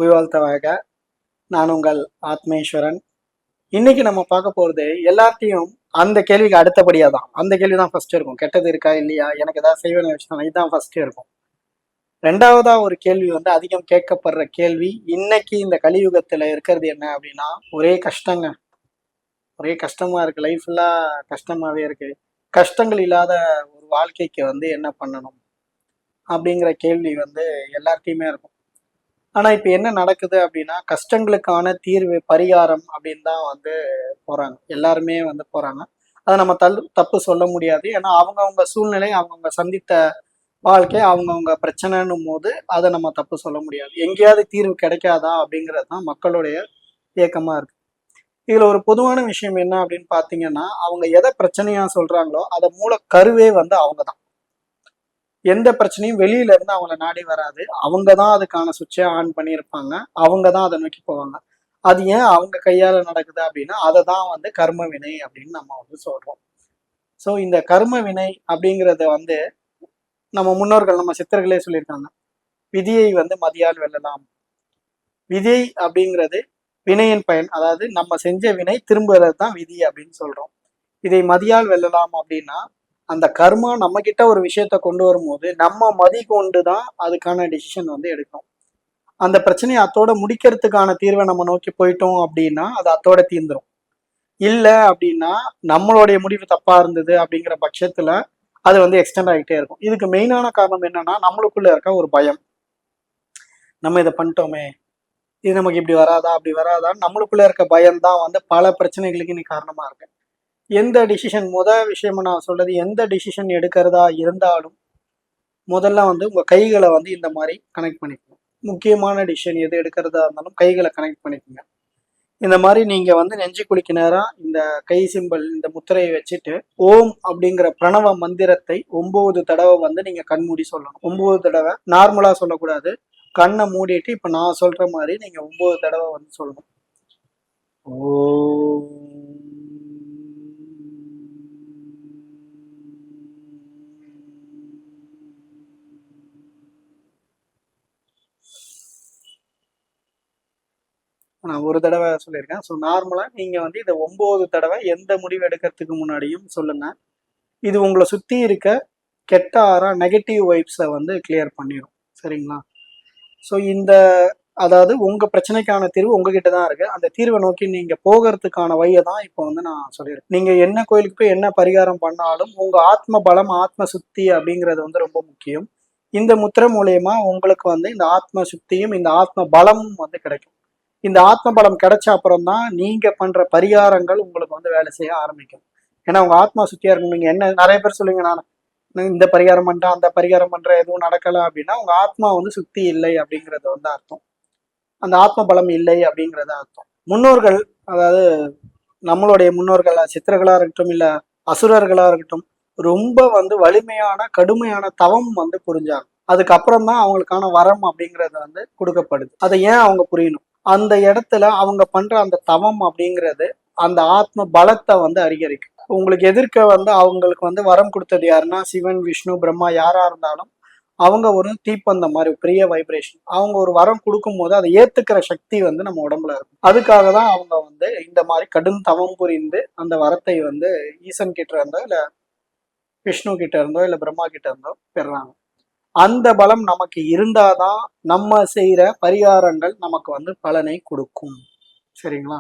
உய்வாழ்த்தவாக. நான் உங்கள் ஆத்மேஸ்வரன். இன்னைக்கு நம்ம பார்க்க போறது எல்லாத்தையும் அந்த கேள்விக்கு அடுத்தபடியா தான். அந்த கேள்வி தான் ஃபர்ஸ்ட் இருக்கும். கெட்டது இருக்கா இல்லையா, எனக்கு ஏதாவது செய்வேன்னு விஷயம் இதுதான் ஃபர்ஸ்ட் இருக்கும். ரெண்டாவதா ஒரு கேள்வி அதிகம் கேட்கப்படுற கேள்வி, இன்னைக்கு இந்த கலியுகத்துல இருக்கிறது என்ன அப்படின்னா, ஒரே கஷ்டங்க. ஒரே கஷ்டமா இருக்கு. லைஃப் எல்லாம் கஷ்டமாவே இருக்கு. கஷ்டங்கள் இல்லாத ஒரு வாழ்க்கைக்கு என்ன பண்ணணும் அப்படிங்கிற கேள்வி எல்லார்ட்டையுமே இருக்கும். ஆனா இப்ப என்ன நடக்குது அப்படின்னா, கஷ்டங்களுக்கான தீர்வு பரிகாரம் அப்படின்னு தான் போறாங்க. எல்லாருமே போறாங்க. அதை நம்ம தப்பு சொல்ல முடியாது. ஏன்னா அவங்கவுங்க சூழ்நிலை, அவங்கவுங்க சந்தித்த வாழ்க்கை, அவங்கவுங்க பிரச்சனைன்னும் போது அதை நம்ம தப்பு சொல்ல முடியாது. எங்கேயாவது தீர்வு கிடைக்காதா அப்படிங்கிறது தான் மக்களுடைய ஏக்கமா இருக்கு. இதுல ஒரு பொதுவான விஷயம் என்ன அப்படின்னு பாத்தீங்கன்னா, அவங்க எதை பிரச்சனையா சொல்றாங்களோ அதை மூல கருவே அவங்க தான். எந்த பிரச்சனையும் வெளியில இருந்து அவங்கள நாடி வராது. அவங்க தான் அதுக்கான சுவிட்சை ஆன் பண்ணியிருப்பாங்க. அவங்க தான் அதை நோக்கி போவாங்க. அது ஏன் அவங்க கையால நடக்குது அப்படின்னா, அதை தான் கர்ம வினை அப்படின்னு நம்ம சொல்றோம். ஸோ இந்த கர்ம வினை அப்படிங்கிறத நம்ம முன்னோர்கள், நம்ம சித்தர்களே சொல்லியிருக்காங்க. விதியை மதியால் வெல்லலாம். விதி அப்படிங்கிறது வினையின் பயன். அதாவது நம்ம செஞ்ச வினை திரும்புறது தான் விதி அப்படின்னு சொல்றோம். இதை மதியால் வெல்லலாம் அப்படின்னா, அந்த கர்மா நம்ம கிட்ட ஒரு விஷயத்த கொண்டு வரும்போது நம்ம மதி கொண்டு தான் அதுக்கான டிசிஷன் எடுக்கணும். அந்த பிரச்சனையை அத்தோட முடிக்கிறதுக்கான தீர்வை நம்ம நோக்கி போயிட்டோம் அப்படின்னா அது அத்தோட தீர்ந்துரும். இல்லை அப்படின்னா நம்மளுடைய முடிவு தப்பா இருந்தது அப்படிங்கிற பட்சத்துல அது எக்ஸ்டெண்ட் ஆகிட்டே இருக்கும். இதுக்கு மெயினான காரணம் என்னன்னா, நம்மளுக்குள்ள இருக்க ஒரு பயம். நம்ம இதை பண்ணிட்டோமே, இது நமக்கு இப்படி வராதா அப்படி வராதான்னு நம்மளுக்குள்ள இருக்க பயம் தான் பல பிரச்சனைகளுக்கு இன்னைக்கு காரணமா இருக்கு. எந்த டிசிஷன், விஷயமா நான் சொல்றது, எந்த டிசிஷன் எடுக்கிறதா இருந்தாலும் முதல்ல உங்க கைகளை இந்த மாதிரி கனெக்ட் பண்ணிக்கணும். முக்கியமான டிசிஷன் எது எடுக்கிறதா இருந்தாலும் கைகளை கனெக்ட் பண்ணிக்கோங்க. இந்த மாதிரி நீங்க நெஞ்சு குளிக்க நேரம் இந்த கை சிம்பிள், இந்த முத்திரையை வச்சுட்டு ஓம் அப்படிங்கிற பிரணவ மந்திரத்தை 9 தடவை நீங்க கண்மூடி சொல்லணும். 9 தடவை. நார்மலா சொல்லக்கூடாது. கண்ணை மூடிட்டு இப்ப நான் சொல்ற மாதிரி நீங்க 9 தடவை சொல்லணும். ஓம். நான் ஒரு தடவை சொல்லியிருக்கேன். ஸோ நார்மலா நீங்க இதை 9 தடவை எந்த முடிவு எடுக்கிறதுக்கு முன்னாடியும் சொல்லுங்க. இது உங்களை சுத்தி இருக்க கெட்ட ஆறா, நெகட்டிவ் வைப்ஸை கிளியர் பண்ணிடும். சரிங்களா? ஸோ அதாவது உங்க பிரச்சனைக்கான தீர்வு உங்ககிட்ட தான் இருக்கு. அந்த தீர்வை நோக்கி நீங்க போகிறதுக்கான வழியை தான் இப்போ நான் சொல்லியிருக்கேன். நீங்க என்ன கோயிலுக்கு போய் என்ன பரிகாரம் பண்ணாலும் உங்க ஆத்ம பலம், ஆத்ம சுத்தி அப்படிங்கிறது ரொம்ப முக்கியம். இந்த முத்திரை மூலயமா உங்களுக்கு இந்த ஆத்ம சுத்தியும் இந்த ஆத்ம பலமும் கிடைக்கும். இந்த ஆத்ம பலம் கிடைச்ச அப்புறம் தான் நீங்க பண்ற பரிகாரங்கள் உங்களுக்கு வேலை செய்ய ஆரம்பிக்கும். ஏன்னா உங்க ஆத்மா சுத்தியா இருக்கும். நீங்க என்ன நிறைய பேர் சொல்லுங்க, நான் இந்த பரிகாரம் பண்றேன், அந்த பரிகாரம் பண்றேன், எதுவும் நடக்கல அப்படின்னா உங்க ஆத்மா சுத்தி இல்லை அப்படிங்கறது அர்த்தம். அந்த ஆத்ம பலம் இல்லை அப்படிங்கறத அர்த்தம். முன்னோர்கள், அதாவது நம்மளுடைய முன்னோர்கள், சித்தர்களா இருக்கட்டும் இல்ல அசுரர்களா இருக்கட்டும், ரொம்ப வலிமையான கடுமையான தவம் புரிஞ்சாங்க. அதுக்கப்புறம் தான் அவங்களுக்கான வரம் அப்படிங்கிறது கொடுக்கப்படுது. அதை ஏன் அவங்க புரியணும். அந்த இடத்துல அவங்க பண்ற அந்த தவம் அப்படிங்கிறது அந்த ஆத்ம பலத்தை அதிகரிக்கும். உங்களுக்கு எதிர்க்க அவங்களுக்கு வரம் கொடுத்தது யாருன்னா, சிவன், விஷ்ணு, பிரம்மா, யாரா இருந்தாலும் அவங்க ஒரு தீப்பந்த மாதிரி பெரிய வைப்ரேஷன். அவங்க ஒரு வரம் கொடுக்கும் போது அதை ஏத்துக்கிற சக்தி நம்ம உடம்புல இருக்கும். அதுக்காக தான் அவங்க இந்த மாதிரி கடும் தவம் புரிந்து அந்த வரத்தை ஈசன் கிட்ட இருந்தோ இல்ல விஷ்ணு கிட்ட இருந்தோ இல்ல பிரம்மா கிட்ட இருந்தோ பெறாங்க. அந்த பலம் நமக்கு இருந்தாதான் நம்ம செய்யற பரிகாரங்கள் நமக்கு பலனை கொடுக்கும். சரிங்களா?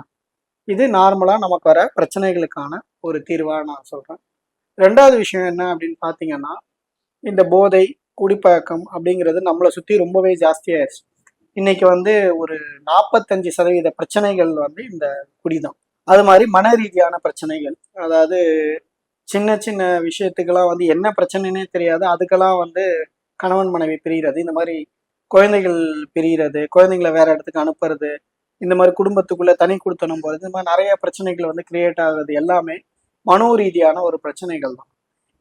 இது நார்மலா நமக்கு வர பிரச்சனைகளுக்கான ஒரு தீர்வா நான் சொல்றேன். ரெண்டாவது விஷயம் என்ன அப்படின்னு பாத்தீங்கன்னா, இந்த போதை, குடிப்பழக்கம் அப்படிங்கிறது நம்மளை சுத்தி ரொம்பவே ஜாஸ்தியாயிருச்சு. இன்னைக்கு ஒரு 45% பிரச்சனைகள் இந்த குடிதான். அது மாதிரி மன ரீதியான பிரச்சனைகள், அதாவது சின்ன சின்ன விஷயத்துக்கெல்லாம் என்ன பிரச்சனைனே தெரியாது. அதுக்கெல்லாம் கணவன் மனைவி பிரிகிறது, இந்த மாதிரி குழந்தைகள் பிரிகிறது, குழந்தைங்களை வேற இடத்துக்கு அனுப்புறது, இந்த மாதிரி குடும்பத்துக்குள்ள தனி கொடுத்தனும் போது இந்த மாதிரி நிறைய பிரச்சனைகள் கிரியேட் ஆகுது. எல்லாமே மனோ ரீதியான ஒரு பிரச்சனைகள் தான்.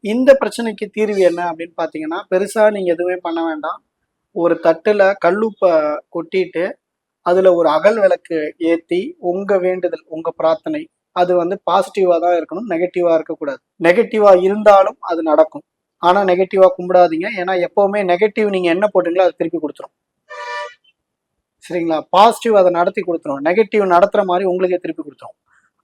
இந்த பிரச்சனைக்கு தீர்வு என்ன அப்படின்னு பாத்தீங்கன்னா, பெருசா நீங்க எதுவுமே பண்ண வேண்டாம். ஒரு தட்டுல கல்லுப்பை கொட்டிட்டு அதுல ஒரு அகல் விளக்கு ஏத்தி உங்க வேண்டுதல், உங்க பிரார்த்தனை அது பாசிட்டிவா தான் இருக்கணும், நெகட்டிவா இருக்கக்கூடாது. நெகட்டிவா இருந்தாலும் அது நடக்கும். ஆனா நெகட்டிவா கும்பிடாதீங்க. ஏன்னா எப்பவுமே நெகட்டிவ் நீங்க என்ன போட்டீங்களோ அது திருப்பி கொடுத்துரும். சரிங்களா? பாசிட்டிவ் அதை நடத்தி கொடுத்துரும், நெகட்டிவ் நடத்துற மாதிரி உங்களுக்கே திருப்பி கொடுத்துரும்.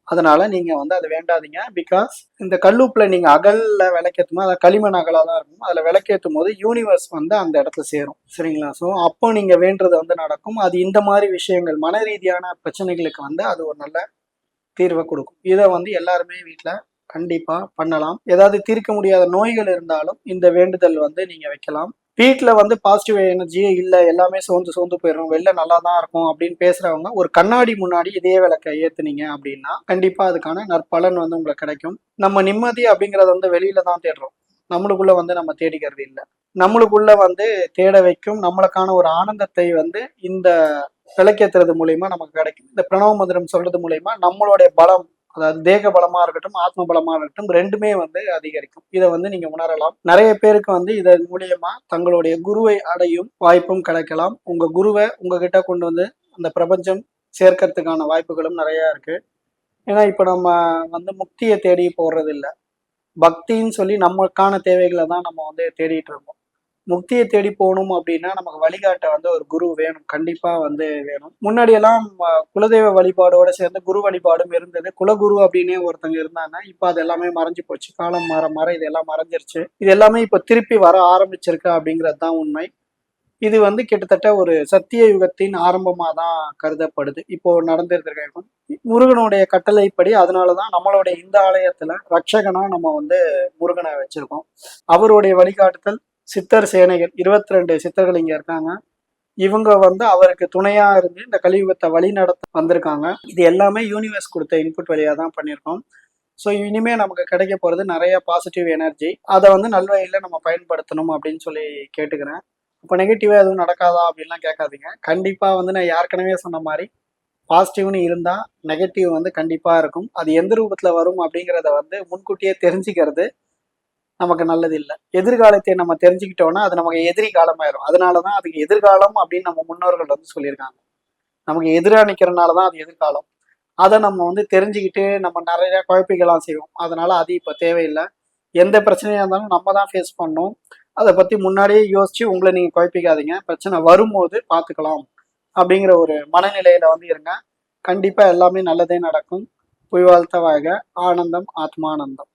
அதனால நீங்க வந்து அதை வேண்டாதீங்க. பிகாஸ் இந்த கல்லுப்புல நீங்க அகல்ல விளக்கேற்றும் போது, அது களிமண் அகலாக தான் இருக்கும், அதில் விளக்கேற்றும் போது யூனிவர்ஸ் வந்து அந்த இடத்துல சேரும். சரிங்களா? ஸோ அப்போ நீங்க வேண்டது வந்து நடக்கும். அது இந்த மாதிரி விஷயங்கள் மன ரீதியான பிரச்சனைகளுக்கு வந்து அது ஒரு நல்ல தீர்வை கொடுக்கும். இதை வந்து எல்லாருமே வீட்டில் கண்டிப்பா பண்ணலாம். ஏதாவது தீர்க்க முடியாத நோய்கள் இருந்தாலும் இந்த வேண்டுதல் வந்து நீங்க வைக்கலாம். வீட்டில் வந்து பாசிட்டிவ் எனர்ஜியே இல்லை, எல்லாமே சோர்ந்து போயிடும், வெளில நல்லா தான் இருக்கும் அப்படின்னு பேசுறவங்க ஒரு கண்ணாடி முன்னாடி இதே விளக்கை ஏத்துனீங்க அப்படின்னா கண்டிப்பா அதுக்கான நற்பலன் வந்து உங்களுக்கு கிடைக்கும். நம்ம நிம்மதி அப்படிங்கறத வந்து வெளியில தான் தேடுறோம், நம்மளுக்குள்ள வந்து நம்ம தேடிக்கிறது இல்லை. நம்மளுக்குள்ள வந்து தேட வைக்கும் நம்மளுக்கான ஒரு ஆனந்தத்தை வந்து இந்த விளக்கேற்றுறது மூலியமா நமக்கு கிடைக்கும். இந்த பிரணவ மந்திரம் சொல்றது மூலியமா நம்மளுடைய பலம், அதாவது தேக பலமா இருக்கட்டும், ஆத்ம பலமா இருக்கட்டும், ரெண்டுமே வந்து அதிகரிக்கும். இதை வந்து நீங்க உணரலாம். நிறைய பேருக்கு வந்து இதன் மூலியமா தங்களுடைய குருவை அடையும் வாய்ப்பும் கிடைக்கலாம். உங்க குருவை உங்ககிட்ட கொண்டு வந்து அந்த பிரபஞ்சம் சேர்க்கறதுக்கான வாய்ப்புகளும் நிறைய இருக்கு. ஏன்னா இப்ப நம்ம வந்து முக்தியை தேடி போடுறது இல்லை, பக்தின்னு சொல்லி நமக்கான தேவைகளை தான் நம்ம வந்து தேடிட்டு இருக்கோம். முக்தியை தேடி போகணும் அப்படின்னா நமக்கு வழிகாட்ட வந்து ஒரு குரு வேணும், கண்டிப்பா வந்து வேணும். முன்னாடி எல்லாம் குலதெய்வ வழிபாடோட சேர்ந்து குரு வழிபாடும் இருந்தது. குலகுரு அப்படின்னே ஒருத்தங்க இருந்தாங்க. இப்ப அது எல்லாமே மறைஞ்சு போச்சு. காலம் மாற மாற இது எல்லாம் மறைஞ்சிருச்சு. இது எல்லாமே இப்ப திருப்பி வர ஆரம்பிச்சிருக்கு அப்படிங்கிறது தான் உண்மை. இது வந்து கிட்டத்தட்ட ஒரு சத்திய யுகத்தின் ஆரம்பமா தான் கருதப்படுது இப்போ நடந்திருக்க முருகனுடைய கட்டளைப்படி. அதனாலதான் நம்மளுடைய இந்த ஆலயத்துல ரட்சகனா நம்ம வந்து முருகனை வச்சிருக்கோம். அவருடைய வழிகாட்டுதல் சித்தர் சேனைகள் 22 சித்தர்கள் இங்க இருக்காங்க. இவங்க வந்து அவருக்கு துணையா இருந்து இந்த கலியுகத்தை வழி நடத்த வந்திருக்காங்க. இது எல்லாமே யூனிவர்ஸ் கொடுத்த இன்புட் வழியா தான் பண்ணியிருக்கோம். ஸோ இனிமே நமக்கு கிடைக்க போறது நிறைய பாசிட்டிவ் எனர்ஜி. அதை வந்து நல்வழியில நம்ம பயன்படுத்தணும் அப்படின்னு சொல்லி கேட்டுக்கிறேன். இப்போ நெகட்டிவா எதுவும் நடக்காதா அப்படின்லாம் கேட்காதீங்க. கண்டிப்பா வந்து நான் ஏற்கனவே சொன்ன மாதிரி பாசிட்டிவ்னு இருந்தா நெகட்டிவ் வந்து கண்டிப்பா இருக்கும். அது எந்த ரூபத்துல வரும் அப்படிங்கிறத வந்து முன்கூட்டியே தெரிஞ்சுக்கிறது நமக்கு நல்லது இல்லை. எதிர்காலத்தை நம்ம தெரிஞ்சுக்கிட்டோம்னா அது நமக்கு எதிரி காலமாயிரும். அதனாலதான் அதுக்கு எதிர்காலம் அப்படின்னு நம்ம முன்னோர்கள் வந்து சொல்லியிருக்காங்க. நமக்கு எதிராக நிக்கிறதுனாலதான் அது எதிர்காலம். அதை நம்ம வந்து தெரிஞ்சுக்கிட்டு நம்ம நிறைய குழப்பிக்கலாம் செய்வோம். அதனால அது இப்ப தேவையில்லை. எந்த பிரச்சனையா இருந்தாலும் நம்ம தான் ஃபேஸ் பண்ணணும். அதை பத்தி முன்னாடியே யோசிச்சு உங்களை நீங்க குழப்பிக்காதீங்க. பிரச்சனை வரும்போது பார்த்துக்கலாம் அப்படிங்கிற ஒரு மனநிலையில வந்து இருங்க. கண்டிப்பா எல்லாமே நல்லதே நடக்கும். புய் வாழ்த்த வாழ்க. ஆனந்தம் ஆத்மானந்தம்.